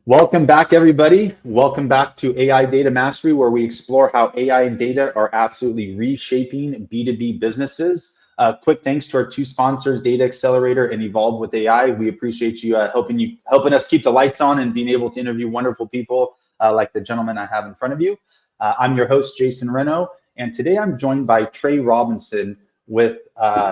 Welcome back, everybody. Welcome back to AI Data Mastery, where we explore how AI and data are absolutely reshaping B2B businesses. Quick thanks to our two sponsors, Data Accelerator and Evolve with AI. We appreciate you helping us keep the lights on and being able to interview wonderful people like the gentleman I have in front of you. I'm your host, Jason Reno, and today I'm joined by Trey Robinson with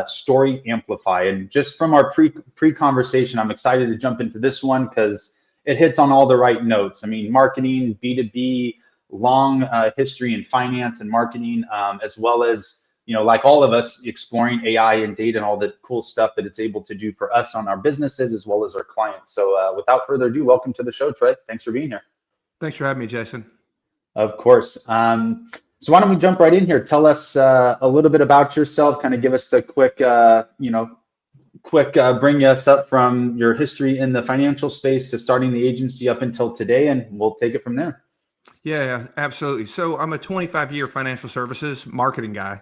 Story Amplify. And just from our pre-conversation, I'm excited to jump into this one because it hits on all the right notes. I mean, marketing, B2B, long history in finance and marketing, as well as, like all of us, exploring AI and data and all the cool stuff that it's able to do for us on our businesses as well as our clients. So without further ado, welcome to the show, Trey. Thanks for being here. Thanks for having me, Jason. Of course. So why don't we jump right in here? Tell us a little bit about yourself, kind of give us the quick, bring us up from your history in the financial space to starting the agency up until today, and we'll take it from there. Yeah, absolutely. So I'm a 25-year financial services marketing guy.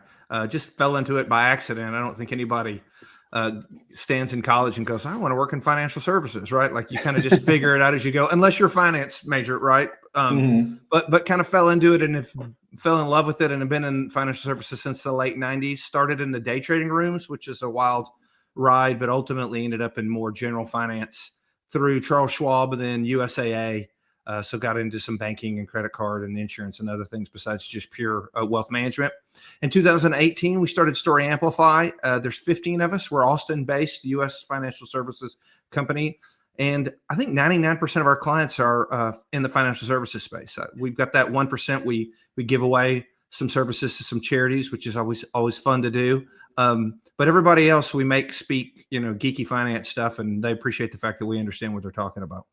Just fell into it by accident. I don't think anybody stands in college and goes, I want to work in financial services, right? Like you kind of just figure it out as you go, unless you're a finance major, right? But kind of fell into it and fell in love with it and have been in financial services since the late 90s. Started in the day trading rooms, which is a wild ride, but ultimately ended up in more general finance through Charles Schwab and then USAA. So got into some banking and credit card and insurance and other things besides just pure wealth management. In 2018, we started Story Amplify. There's 15 of us. We're Austin-based U.S. financial services company. And I think 99% of our clients are in the financial services space. We've got that 1%. We give away some services to some charities, which is always fun to do. But everybody else, we make speak, geeky finance stuff, and they appreciate the fact that we understand what they're talking about.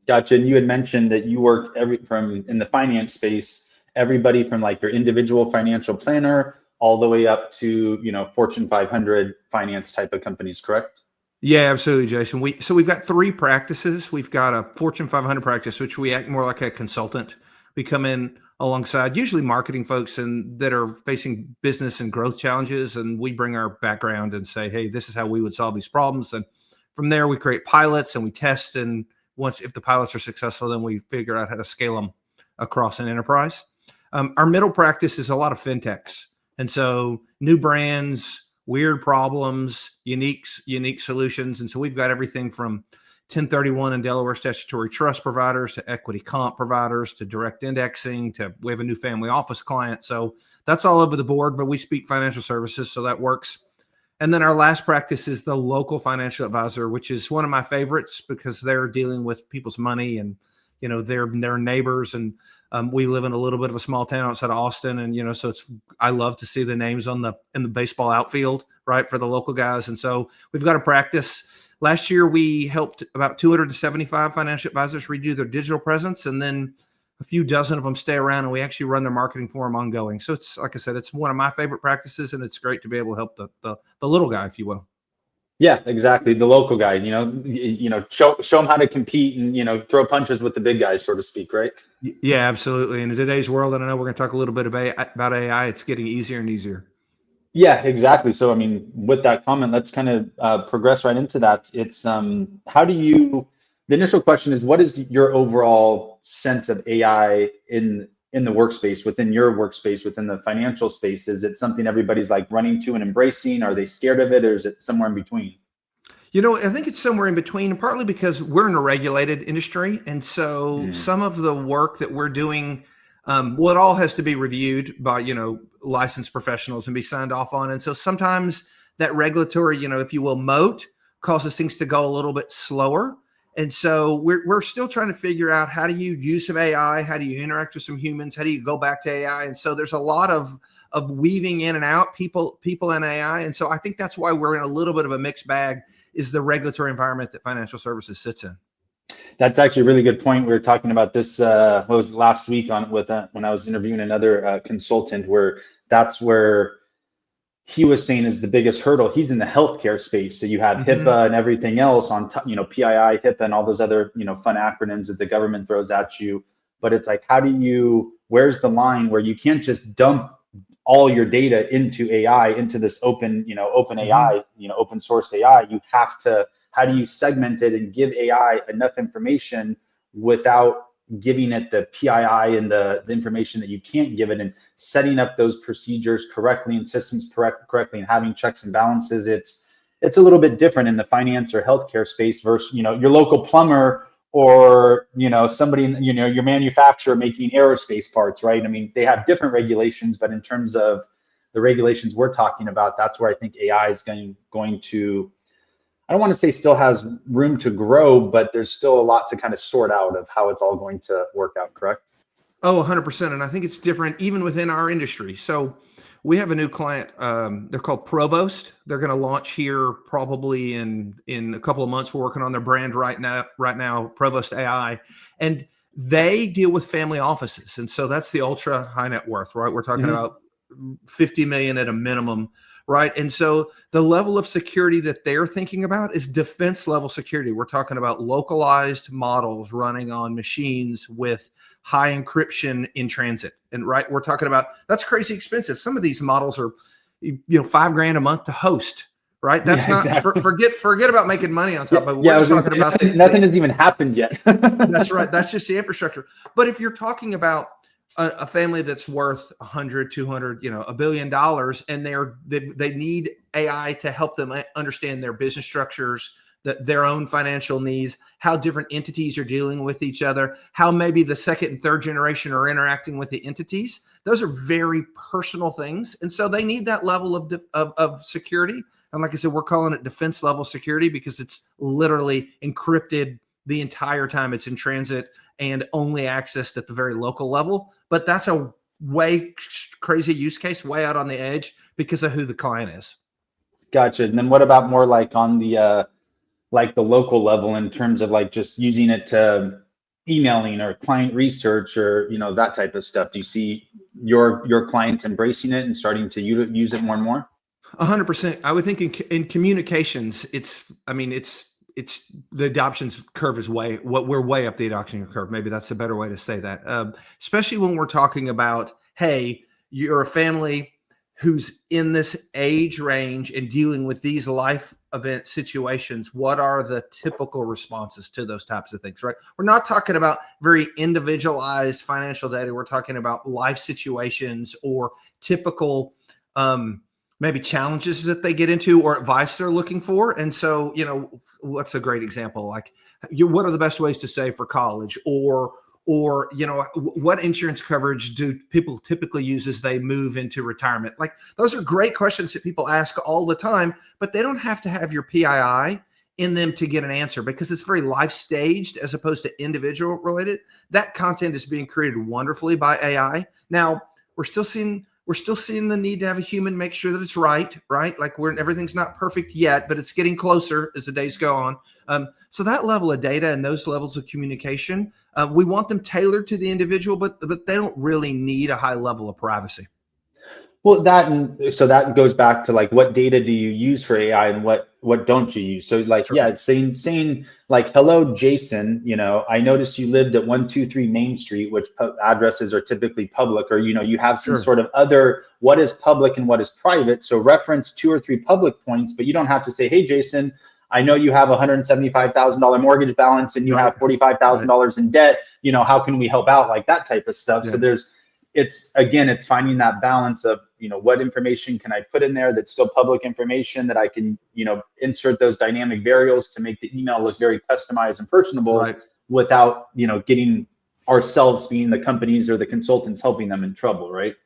Gotcha. And you had mentioned that you work in the finance space, everybody from like your individual financial planner all the way up to, Fortune 500 finance type of companies, correct? Yeah, absolutely, Jason. We've got three practices. We've got a Fortune 500 practice, which we act more like a consultant. We come in alongside usually marketing folks and that are facing business and growth challenges. And we bring our background and say, hey, this is how we would solve these problems. And from there, we create pilots and we test. And if the pilots are successful, then we figure out how to scale them across an enterprise. Our middle practice is a lot of fintechs. And so new brands, weird problems, unique solutions. And so we've got everything from 1031 and Delaware statutory trust providers to equity comp providers to direct indexing to we have a new family office client. So that's all over the board, but we speak financial services, so that works. And then our last practice is the local financial advisor, which is one of my favorites because they're dealing with people's money and, they're neighbors. And we live in a little bit of a small town outside of Austin. And, so I love to see the names in the baseball outfield, right, for the local guys. And so we've got a practice. Last year, we helped about 275 financial advisors redo their digital presence, and then a few dozen of them stay around, and we actually run their marketing for them ongoing. So it's, like I said, it's one of my favorite practices, and it's great to be able to help the little guy, if you will. Yeah, exactly. The local guy, show them how to compete and, throw punches with the big guys, so to speak, right? Yeah, absolutely. And in today's world, and I know we're going to talk a little bit about AI, it's getting easier and easier. Yeah, exactly. So, I mean, with that comment, let's kind of progress right into that. It's the initial question is, what is your overall sense of AI in the workspace, within your workspace, within the financial space? Is it something everybody's like running to and embracing? Are they scared of it, or is it somewhere in between? I think it's somewhere in between, and partly because we're in a regulated industry. And so some of the work that we're doing, it all has to be reviewed by, licensed professionals and be signed off on. And so sometimes that regulatory, if you will, moat causes things to go a little bit slower. And so we're still trying to figure out, how do you use some AI? How do you interact with some humans? How do you go back to AI? And so there's a lot of weaving in and out people and AI. And so I think that's why we're in a little bit of a mixed bag, is the regulatory environment that financial services sits in. That's actually a really good point. We were talking about this, last week when I was interviewing another consultant, where that's where he was saying is the biggest hurdle. He's in the healthcare space. So you have HIPAA and everything else on top, PII, HIPAA, and all those other, fun acronyms that the government throws at you. But it's like, where's the line where you can't just dump all your data into AI, into this open AI, open source AI? You have to, how do you segment it and give AI enough information without giving it the PII and the information that you can't give it, and setting up those procedures correctly and systems correctly and having checks and balances. It's a little bit different in the finance or healthcare space versus, your local plumber or, somebody, your manufacturer making aerospace parts, right? I mean, they have different regulations, but in terms of the regulations we're talking about, that's where I think AI is going to, I don't want to say still has room to grow, but there's still a lot to kind of sort out of how it's all going to work out, correct? Oh, 100%. And I think it's different even within our industry. So we have a new client. They're called Provost. They're going to launch here probably in a couple of months. We're working on their brand right now, Provost AI. And they deal with family offices. And so that's the ultra high net worth, right? We're talking about 50 million at a minimum, right? And so the level of security that they're thinking about is defense level security. We're talking about localized models running on machines with high encryption in transit. And right, we're talking about, that's crazy expensive. Some of these models are, $5,000 a month to host, right? That's not, exactly. forget about making money on top of it. We're just talking about nothing has even happened yet. That's right. That's just the infrastructure. But if you're talking about a family that's worth 100, 200, $1 billion, and they need AI to help them understand their business structures, their own financial needs, how different entities are dealing with each other, how maybe the second and third generation are interacting with the entities. Those are very personal things. And so they need that level of security. And like I said, we're calling it defense level security because it's literally encrypted the entire time it's in transit and only accessed at the very local level. But that's a way crazy use case, way out on the edge because of who the client is. Gotcha. And then what about more like on the local level in terms of like just using it to emailing or client research or, that type of stuff? Do you see your clients embracing it and starting to use it more and more? 100%. I would think in communications, it's the adoption curve is we're way up the adoption curve. Maybe that's a better way to say that. Especially when we're talking about, hey, you're a family who's in this age range and dealing with these life event situations. What are the typical responses to those types of things, right? We're not talking about very individualized financial data. We're talking about life situations or typical, maybe challenges that they get into or advice they're looking for. And so, what's a great example? Like, what are the best ways to save for college? Or, what insurance coverage do people typically use as they move into retirement? Like, those are great questions that people ask all the time, but they don't have to have your PII in them to get an answer because it's very life staged as opposed to individual related. That content is being created wonderfully by AI. Now, we're still seeing the need to have a human make sure that it's right? Like everything's not perfect yet, but it's getting closer as the days go on. So that level of data and those levels of communication, we want them tailored to the individual, but they don't really need a high level of privacy. Well, so that goes back to like, what data do you use for AI and what don't you use? So like, sure. Yeah, it's saying like, hello, Jason, I noticed you lived at 123 Main Street, which addresses are typically public, or, you have some sort of other, what is public and what is private. So reference 2 or 3 public points, but you don't have to say, hey, Jason, I know you have $175,000 mortgage balance and you have $45,000 in debt. How can we help out? Like that type of stuff. Yeah. So it's finding that balance of, what information can I put in there that's still public information that I can, insert those dynamic variables to make the email look very customized and personable, without, getting ourselves being the companies or the consultants helping them in trouble, right?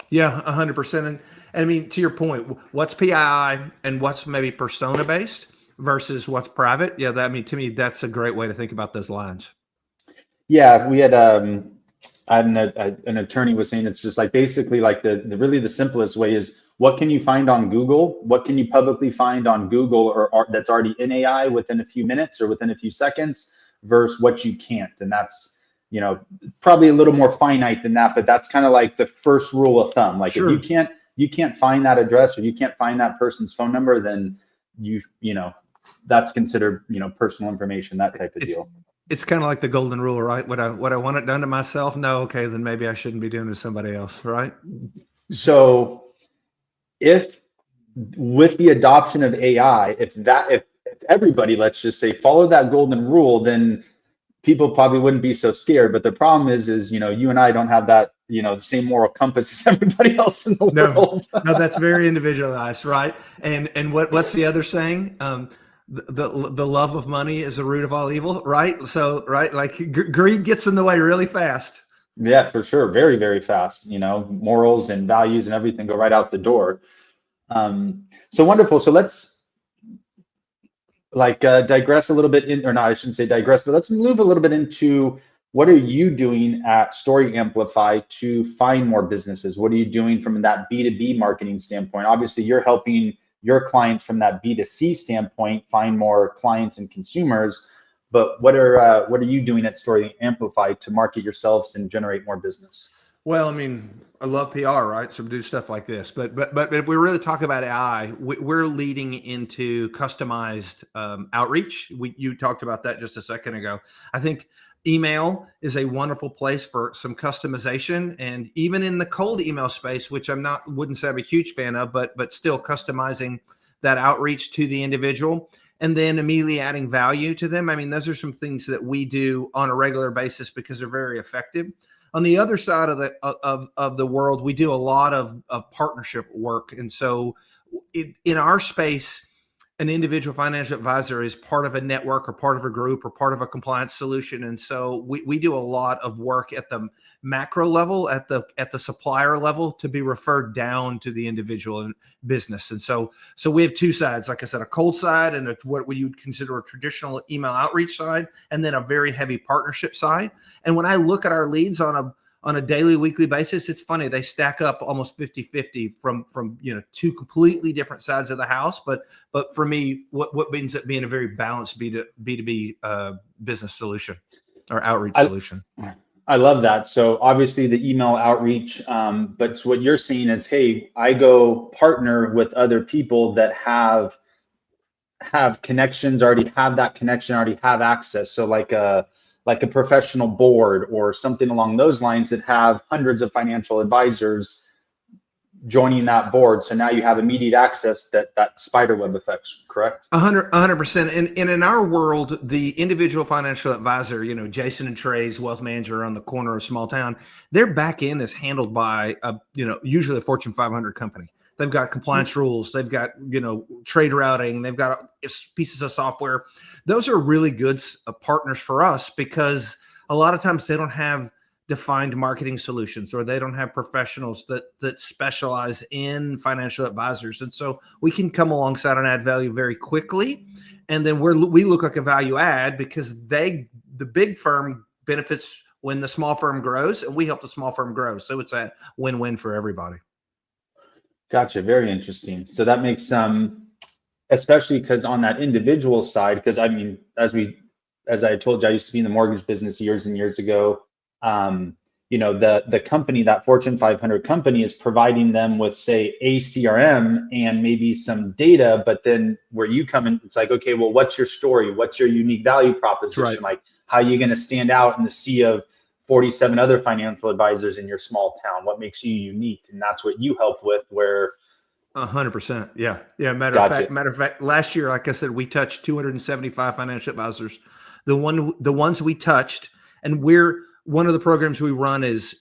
Yeah, 100%. And I mean, to your point, what's PII and what's maybe persona based versus what's private? Yeah, to me, that's a great way to think about those lines. Yeah, we had an attorney was saying it's just like basically like the simplest way is, what can you find on Google? What can you publicly find on Google or that's already in AI within a few minutes or within a few seconds versus what you can't? And that's, probably a little more finite than that, but that's kind of like the first rule of thumb. Like, sure. If you can't find that address or you can't find that person's phone number, then that's considered, personal information, that type of deal. It's kind of like the golden rule, right? What I want it done to myself? No. Okay. Then maybe I shouldn't be doing it to somebody else. Right. So if with the adoption of AI, if everybody, let's just say, follow that golden rule, then people probably wouldn't be so scared. But the problem is, you and I don't have that, the same moral compass as everybody else in the No, world. no, that's very individualized, right? And what's the other saying? The love of money is the root of all evil, right? So, right, like greed gets in the way really fast. Yeah, for sure. Very, very fast. Morals and values and everything go right out the door. So wonderful. So let's digress a little bit or not, I shouldn't say digress, but let's move a little bit into what are you doing at Story Amplify to find more businesses? What are you doing from that B2B marketing standpoint? Obviously, you're helping your clients from that B2C standpoint find more clients and consumers. But what are you doing at Story Amplify to market yourselves and generate more business? Well, I mean, I love PR, right? So we do stuff like this, but if we really talk about AI, we're leading into customized outreach. You talked about that just a second ago. I think email is a wonderful place for some customization, and even in the cold email space, which wouldn't say I'm a huge fan of, but still customizing that outreach to the individual, and then immediately adding value to them. I mean, those are some things that we do on a regular basis because they're very effective. On the other side of the world, we do a lot of partnership work. And so in our space, an individual financial advisor is part of a network or part of a group or part of a compliance solution. And so we do a lot of work at the macro level, at the supplier level, to be referred down to the individual business. And so we have two sides, like I said, a cold side and what you would consider a traditional email outreach side, and then a very heavy partnership side. And when I look at our leads on a daily, weekly basis, it's funny, they stack up almost 50-50 from two completely different sides of the house. But for me, what ends up being a very balanced B2B business solution or outreach solution. I love that. So obviously the email outreach, but what you're seeing is, hey, I go partner with other people that have connections, already have that connection, already have access. So like a professional board or something along those lines that have hundreds of financial advisors joining that board. So now you have immediate access, that spider web effect, correct? 100%. And in our world, the individual financial advisor, Jason and Trey's wealth manager on the corner of a small town, their back end is handled by usually a Fortune 500 company. They've got compliance rules. They've got, trade routing. They've got pieces of software. Those are really good partners for us because a lot of times they don't have defined marketing solutions, or they don't have professionals that specialize in financial advisors. And so we can come alongside and add value very quickly. And then we look like a value add because the big firm benefits when the small firm grows, and we help the small firm grow. So it's a win-win for everybody. Gotcha. Very interesting. So that makes especially because on that individual side, because I mean, as I told you, I used to be in the mortgage business years and years ago. The company, that Fortune 500 company, is providing them with, say, a CRM and maybe some data, but then where you come in, it's like, okay, well, what's your story? What's your unique value proposition? Right. Like, how are you going to stand out in the sea of 47 other financial advisors in your small town? What makes you unique? And that's what you help with, where 100%. Yeah. Matter of fact, last year, like I said, we touched 275 financial advisors. The ones we touched, and one of the programs we run is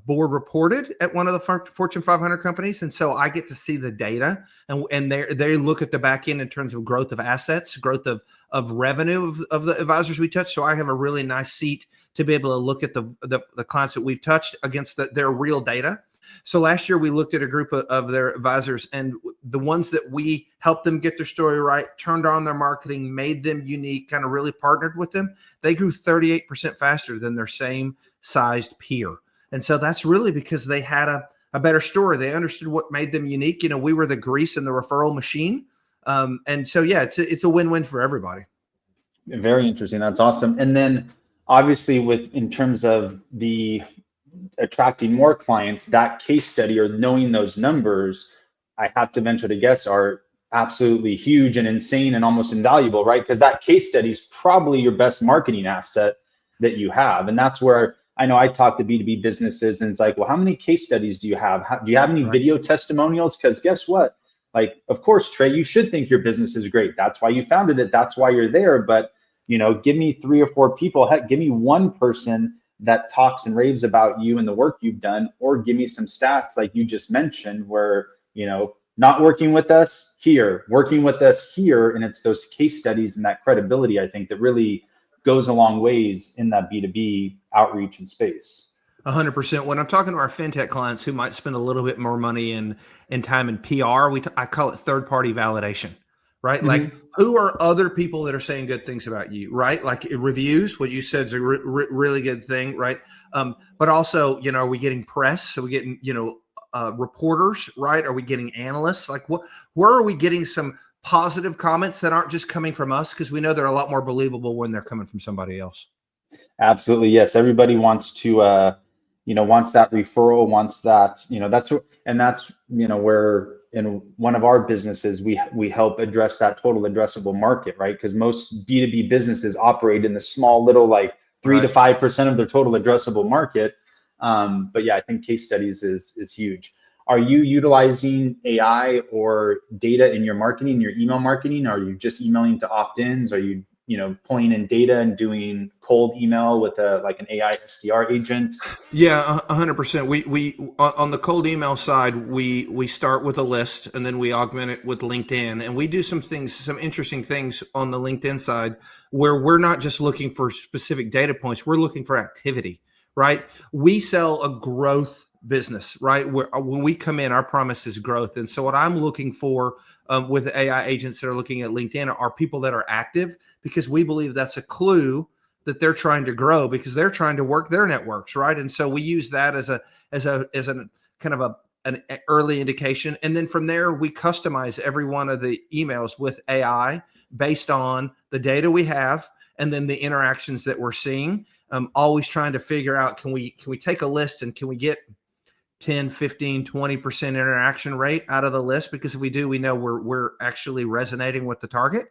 board reported at one of the Fortune 500 companies. And so I get to see the data, and they look at the back end in terms of growth of assets, growth of revenue of the advisors we touch. So I have a really nice seat to be able to look at the clients that we've touched against their real data. So last year we looked at a group of their advisors, and the ones that we helped them get their story right, turned on their marketing, made them unique, kind of really partnered with them, they grew 38% faster than their same sized peer. And so that's really because they had a better story. They understood what made them unique. We were the grease in the referral machine. And so, yeah, it's a win-win for everybody. Very interesting. That's awesome. And then obviously in terms of the attracting more clients, that case study or knowing those numbers, I have to venture to guess, are absolutely huge and insane and almost invaluable, right? Because that case study is probably your best marketing asset that you have. And that's where I know I talk to B2B businesses, and it's like, well, how many case studies do you have? Do you have any video testimonials? Because guess what? Like, of course, Trey, you should think your business is great. That's why you founded it. That's why you're there. But give me 3 or 4 people. Heck, give me one person that talks and raves about you and the work you've done, or give me some stats like you just mentioned where, not working with us here, working with us here. And it's those case studies and that credibility, I think, that really goes a long ways in that B2B outreach and space. 100%. When I'm talking to our fintech clients who might spend a little bit more money in time in PR, I call it third party validation, right? Mm-hmm. Like, who are other people that are saying good things about you, right? Like reviews, what you said is a really good thing, right? But also, are we getting press? Are we getting, reporters, right? Are we getting analysts? Like, where are we getting some positive comments that aren't just coming from us? Because we know they're a lot more believable when they're coming from somebody else. Absolutely. Yes. Everybody wants to, wants that referral, wants that, that's where in one of our businesses, we help address that total addressable market, right? Because most B2B businesses operate in the small little, like 3 to 5% of their total addressable market. But yeah, I think case studies is huge. Are you utilizing AI or data in your marketing, your email marketing? Are you just emailing to opt-ins? Are you pulling in data and doing cold email with like an AI SDR agent? Yeah, 100%. We on the cold email side, we start with a list and then we augment it with LinkedIn, and we do some interesting things on the LinkedIn side where we're not just looking for specific data points, we're looking for activity, right? We sell a growth business, right? When we come in, our promise is growth, and so what I'm looking for with AI agents that are looking at LinkedIn are people that are active, because we believe that's a clue that they're trying to grow, because they're trying to work their networks, right? And so we use that as a kind of an early indication, and then from there we customize every one of the emails with AI based on the data we have and then the interactions that we're seeing. Always trying to figure out, can we take a list and can we get 10, 15, 20% interaction rate out of the list? Because if we do, we know we're actually resonating with the target.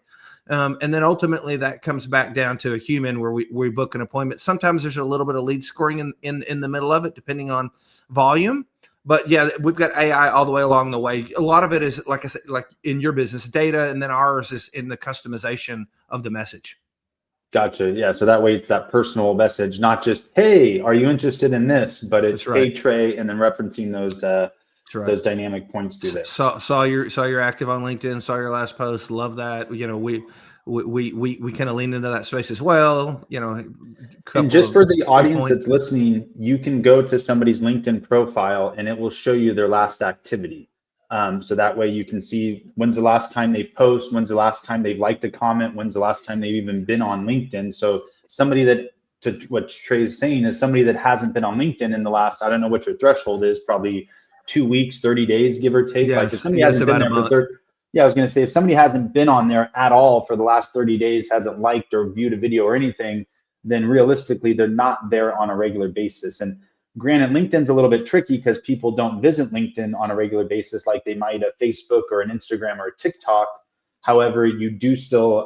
And then ultimately that comes back down to a human where we book an appointment. Sometimes there's a little bit of lead scoring in the middle of it, depending on volume. But yeah, we've got AI all the way along the way. A lot of it is, like I said, like in your business, data, and then ours is in the customization of the message. Gotcha. Yeah. So that way it's that personal message, not just, hey, are you interested in this? But it's, hey, Trey, and then referencing those dynamic points through there. Saw you're active on LinkedIn, saw your last post. Love that. We kind of lean into that space as well. And just for the audience that's listening, you can go to somebody's LinkedIn profile and it will show you their last activity. So that way you can see when's the last time they post, when's the last time they've liked a comment, when's the last time they've even been on LinkedIn. So somebody that, to what Trey's saying, is somebody that hasn't been on LinkedIn in the last, I don't know what your threshold is, probably 2 weeks, 30 days, give or take. Yes, like if somebody hasn't been there for I was going to say, if somebody hasn't been on there at all for the last 30 days, hasn't liked or viewed a video or anything, then realistically, they're not there on a regular basis. And granted, LinkedIn's a little bit tricky because people don't visit LinkedIn on a regular basis like they might a Facebook or an Instagram or a TikTok. However, you do still,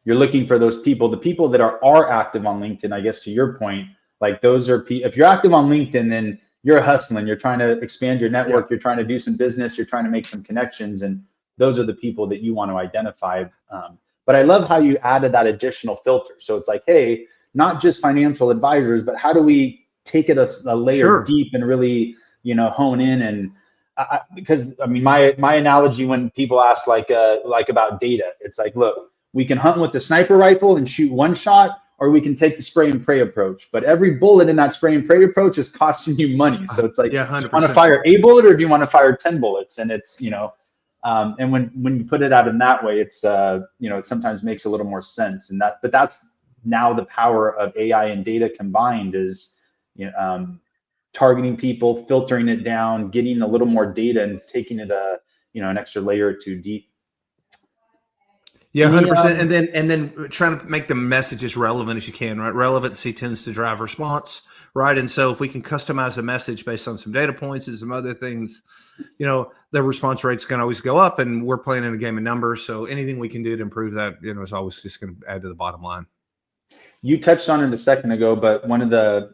you're looking for those people, the people that are active on LinkedIn, I guess to your point, like those are, if you're active on LinkedIn, then you're hustling, you're trying to expand your network, you're trying to do some business, you're trying to make some connections, and those are the people that you want to identify. But I love how you added that additional filter. So it's like, hey, not just financial advisors, but how do we take it a layer deep and really, hone in? And because I mean, my analogy when people ask like about data, it's like, look, we can hunt with the sniper rifle and shoot one shot, or we can take the spray and pray approach. But every bullet in that spray and pray approach is costing you money. So it's like, do you want to fire a bullet or do you want to fire 10 bullets? And it's, and when you put it out in that way, it's, it sometimes makes a little more sense. And but that's now the power of AI and data combined is, targeting people, filtering it down, getting a little more data and taking it an extra layer or two deep. Yeah, 100%. And then trying to make the message as relevant as you can, right? Relevancy tends to drive response, right? And so if we can customize a message based on some data points and some other things, the response rate's going to always go up, and we're playing in a game of numbers. So anything we can do to improve that, is always just going to add to the bottom line. You touched on it a second ago, but one of that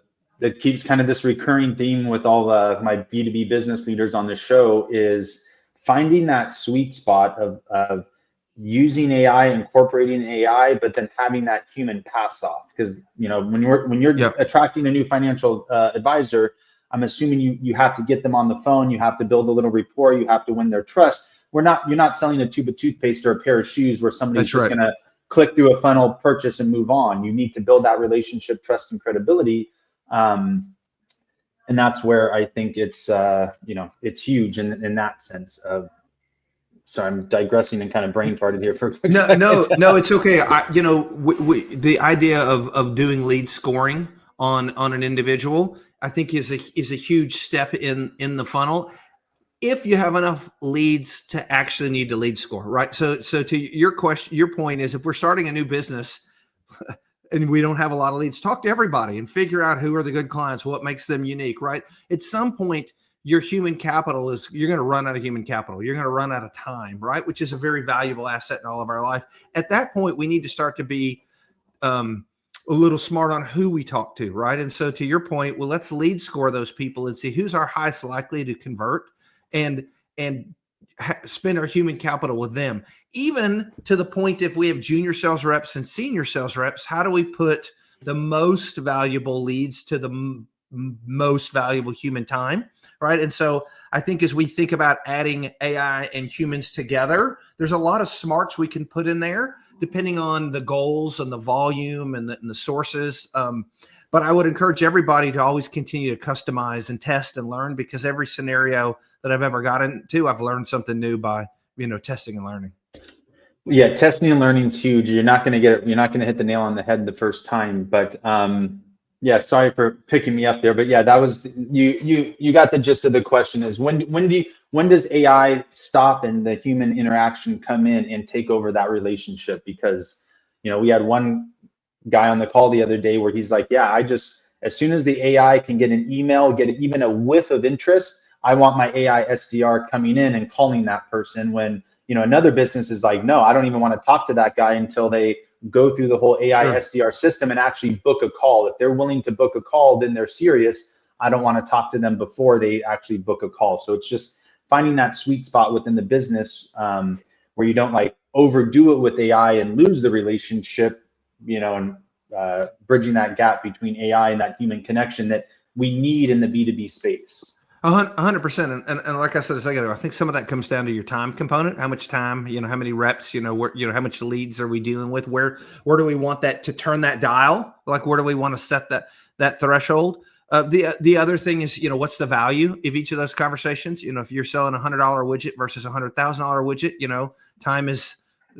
keeps kind of this recurring theme with all my B2B business leaders on the show is finding that sweet spot of using AI, incorporating AI, but then having that human pass off. Because when you're Yep. attracting a new financial advisor, I'm assuming you have to get them on the phone, you have to build a little rapport, you have to win their trust. You're not selling a tube of toothpaste or a pair of shoes where somebody's That's just right. going to click through a funnel, purchase, and move on. You need to build that relationship, trust, and credibility. And that's where I think it's huge in that sense of. So I'm digressing and kind of brain farted here for a quick No, second. no, it's okay. The idea of doing lead scoring on an individual, I think is a huge step in the funnel. If you have enough leads to actually need to lead score, right? So to your question, your point is, if we're starting a new business and we don't have a lot of leads, talk to everybody and figure out who are the good clients, what makes them unique, right? At some point, your human capital you're going to run out of human capital. You're going to run out of time, right? Which is a very valuable asset in all of our life. At that point, we need to start to be a little smart on who we talk to, right? And so to your point, well, let's lead score those people and see who's our highest likely to convert and spend our human capital with them. Even to the point, if we have junior sales reps and senior sales reps, how do we put the most valuable leads to the most valuable human time, right? And so I think as we think about adding AI and humans together, there's a lot of smarts we can put in there depending on the goals and the volume and the sources. But I would encourage everybody to always continue to customize and test and learn, because every scenario that I've ever gotten into, I've learned something new by, testing and learning. Yeah, testing and learning is huge. You're not going to hit the nail on the head the first time, but yeah, sorry for picking me up there, but yeah, that was you got the gist of the question. Is when does AI stop and the human interaction come in and take over that relationship? Because we had one guy on the call the other day where he's like, yeah, as soon as the AI can get an email, get even a whiff of interest, I want my AI SDR coming in and calling that person. When another business is like, no, I don't even want to talk to that guy until they go through the whole AI SDR system and actually book a call. If they're willing to book a call, then they're serious. I don't want to talk to them before they actually book a call. So it's just finding that sweet spot within the business where you don't like overdo it with AI and lose the relationship, and bridging that gap between AI and that human connection that we need in the B2B space. 100%. And like I said a second ago, I think some of that comes down to your time component. How much time, how many reps, how much leads are we dealing with? Where do we want that to turn that dial? Like, where do we want to set that threshold? The other thing is, what's the value of each of those conversations? If you're selling $100 widget versus $100,000 widget, time is,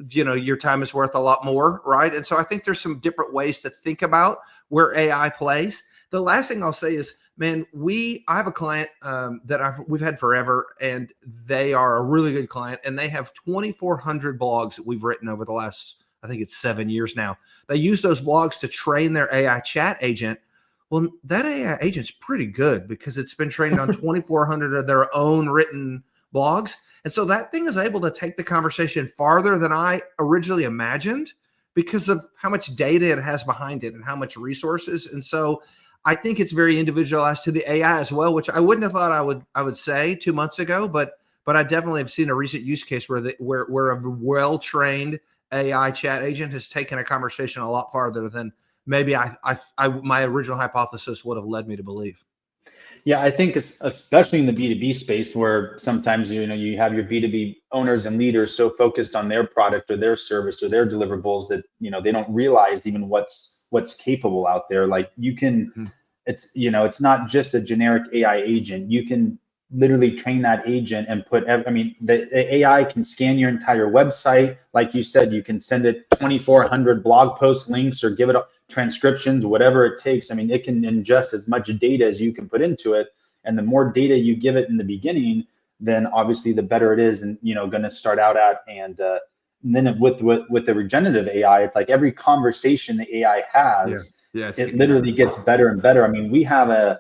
your time is worth a lot more, right? And so I think there's some different ways to think about where AI plays. The last thing I'll say is, man, I have a client that we've had forever, and they are a really good client, and they have 2,400 blogs that we've written over the last, I think it's 7 years now. They use those blogs to train their AI chat agent. Well, that AI agent's pretty good because it's been trained on 2,400 of their own written blogs. And so that thing is able to take the conversation farther than I originally imagined because of how much data it has behind it and how much resources. And so I think it's very individualized to the AI as well, which I wouldn't have thought I would say 2 months ago, but I definitely have seen a recent use case where a well-trained AI chat agent has taken a conversation a lot farther than maybe my original hypothesis would have led me to believe. Yeah, I think especially in the B2B space, where sometimes you have your B2B owners and leaders so focused on their product or their service or their deliverables that they don't realize even what's capable out there. Like it's not just a generic AI agent. You can literally train that agent and the AI can scan your entire website. Like you said, you can send it 2,400 blog post links or give it transcriptions, whatever it takes. It can ingest as much data as you can put into it. And the more data you give it in the beginning, then obviously the better it is and, going to start out at. And then with the regenerative AI, it's like every conversation the AI has, it literally gets better and better. We have an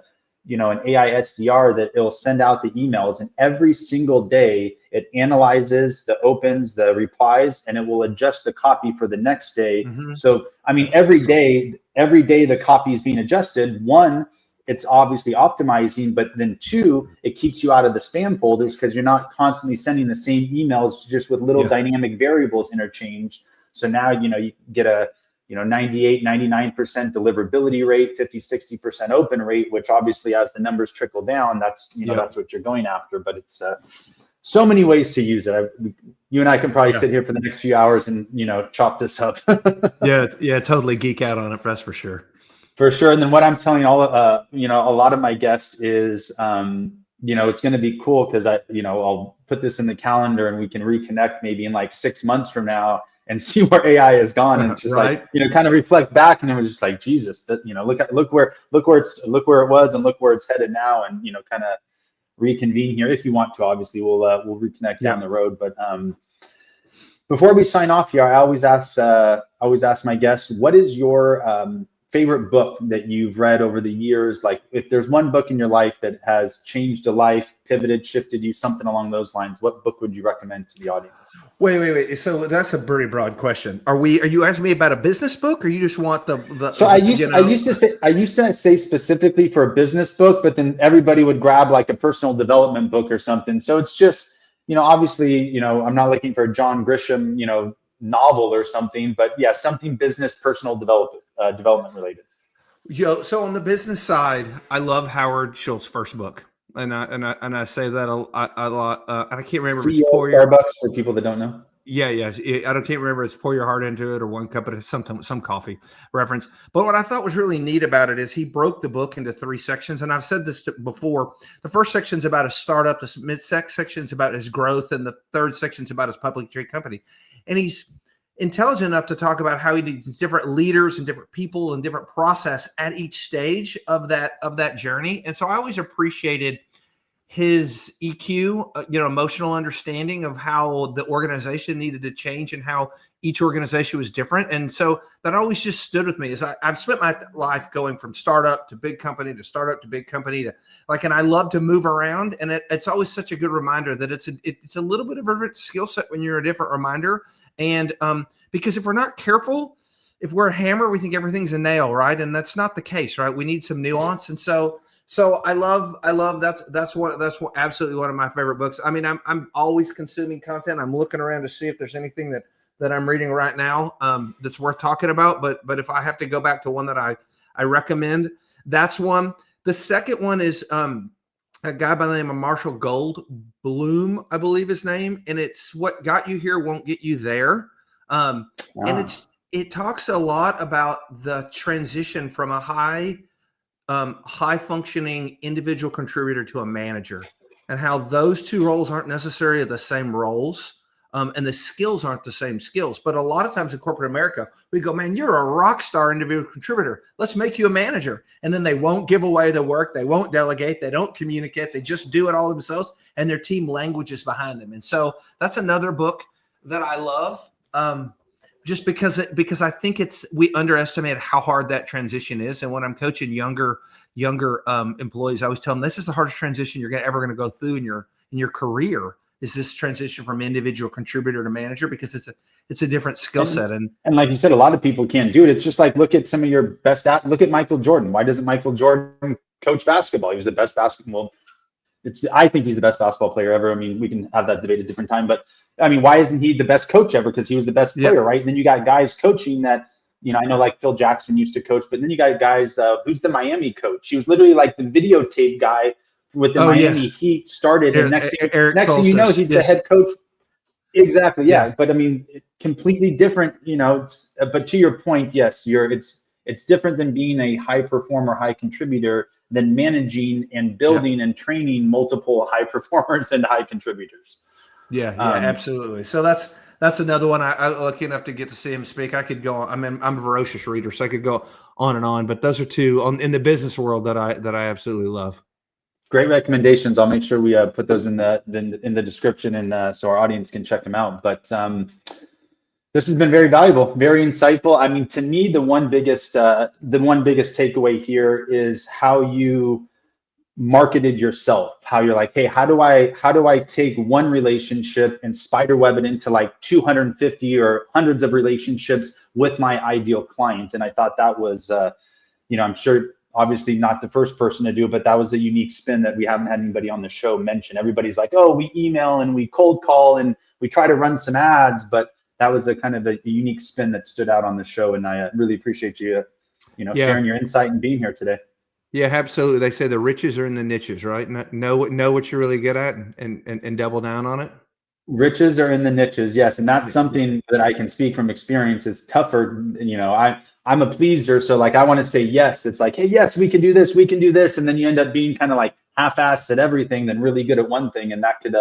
AI SDR that it'll send out the emails, and every single day it analyzes the opens, the replies, and it will adjust the copy for the next day. Mm-hmm. So, every day the copy is being adjusted. One, it's obviously optimizing, but then two, it keeps you out of the spam folders because you're not constantly sending the same emails just with little dynamic variables interchanged. So now, you get a 98, 99% deliverability rate, 50, 60% open rate, which obviously as the numbers trickle down, that's, that's what you're going after. But it's so many ways to use it. You and I can probably sit here for the next few hours and, chop this up. Yeah, totally geek out on it. That's for sure. For sure. And then what I'm telling a lot of my guests is, it's going to be cool because I'll put this in the calendar and we can reconnect maybe in like 6 months from now and see where AI has gone, and just like, kind of reflect back, and it was just like, Jesus, that, look where it was and look where it's headed now, and, kind of reconvene here if you want to. Obviously, we'll reconnect down the road. But before we sign off here, I always ask my guests, what is your favorite book that you've read over the years? Like, if there's one book in your life that has changed a life, pivoted, shifted you, something along those lines, what book would you recommend to the audience? Wait. So that's a very broad question. Are you asking me about a business book, or you just want the? So I used to say specifically for a business book, but then everybody would grab like a personal development book or something. So it's just, obviously, I'm not looking for a John Grisham, novel or something, but yeah, something business, personal development related. So on the business side, I love Howard Schultz's first book, and I say that a lot. And I can't remember if it's Starbucks for people that don't know. Yeah. I can't remember. It's Pour Your Heart Into It or One Cup at some coffee reference. But what I thought was really neat about it is he broke the book into 3 sections. And I've said this before. The first section is about his startup. The mid-section is about his growth. And the third section is about his publicly traded company. And he's intelligent enough to talk about how he needs different leaders and different people and different process at each stage of that journey. And so I always appreciated his EQ, emotional understanding of how the organization needed to change and how each organization was different. And so that always just stood with me. As I've spent my life going from startup to big company to startup to big company to and I love to move around. And it's always such a good reminder that it's a little bit of a skill set when you're a different reminder. And because if we're not careful, if we're a hammer, we think everything's a nail, right? And that's not the case, right? We need some nuance. And so I love that's absolutely one of my favorite books. I mean, I'm always consuming content. I'm looking around to see if there's anything that I'm reading right now that's worth talking about. But if I have to go back to one that I recommend, that's one. The second one is a guy by the name of Marshall Goldblum, I believe his name, and it's What Got You Here Won't Get You There. And it talks a lot about the transition from a high functioning individual contributor to a manager, and how those two roles aren't necessarily the same roles. And the skills aren't the same skills. But a lot of times in corporate America, we go, man, you're a rock star individual contributor. Let's make you a manager. And then they won't give away the work. They won't delegate. They don't communicate. They just do it all themselves. And their team languages behind them. And so that's another book that I love. Just because I think we underestimate how hard that transition is. And when I'm coaching younger employees, I always tell them this is the hardest transition you're ever going to go through in your career. Is this transition from individual contributor to manager, because it's a different skill set. And like you said, a lot of people can't do it. It's just like, look at some of your best look at Michael Jordan. Why doesn't Michael Jordan coach basketball? He was the best basketball. I think he's the best basketball player ever. I mean, we can have that debate at a different time, but I mean, why isn't he the best coach ever? Because he was the best player, right? And then you got guys coaching that, I know like Phil Jackson used to coach, but then you got guys, who's the Miami coach? He was literally like the videotape guy with the Miami Heat started. And next thing you know, he's the head coach. Exactly. Yeah. But I mean, completely different, but to your point, yes, it's different than being a high performer, high contributor, than managing and building and training multiple high performers and high contributors. Yeah, absolutely. So that's another one. I lucky enough to get to see him speak. I could go on. I mean, I'm a voracious reader, so I could go on and on. But those are two in the business world that I absolutely love. Great recommendations. I'll make sure we put those in the description, and so our audience can check them out. But this has been very valuable, very insightful. I mean, to me, the one biggest takeaway here is how you marketed yourself. How you're like, hey, how do I take one relationship and spiderweb it into like 250 or hundreds of relationships with my ideal client? And I thought that was, I'm sure obviously not the first person to do it, but that was a unique spin that we haven't had anybody on the show mention. Everybody's like, oh, we email and we cold call and we try to run some ads, but that was a kind of a unique spin that stood out on the show. And I really appreciate you, sharing your insight and being here today. Yeah, absolutely. They say the riches are in the niches, right? Know what you're really good at and double down on it. Riches are in the niches, yes, and that's something that I can speak from experience. Is tougher, I'm a pleaser, so like I want to say yes. It's like, hey, yes, we can do this, and then you end up being kind of like half-assed at everything, then really good at one thing, and that could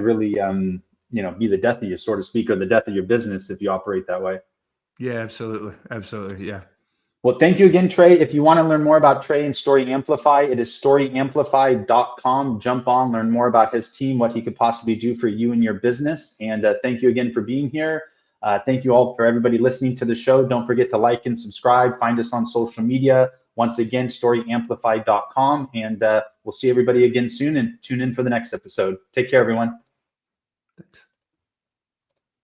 really be the death of you, so to speak, or the death of your business if you operate that way. Yeah, absolutely, yeah. Well, thank you again, Trey. If you want to learn more about Trey and Story Amplify, it is storyamplify.com. Jump on, learn more about his team, what he could possibly do for you and your business. And thank you again for being here. Thank you all for everybody listening to the show. Don't forget to like and subscribe. Find us on social media. Once again, storyamplify.com. And we'll see everybody again soon, and tune in for the next episode. Take care, everyone. Thanks.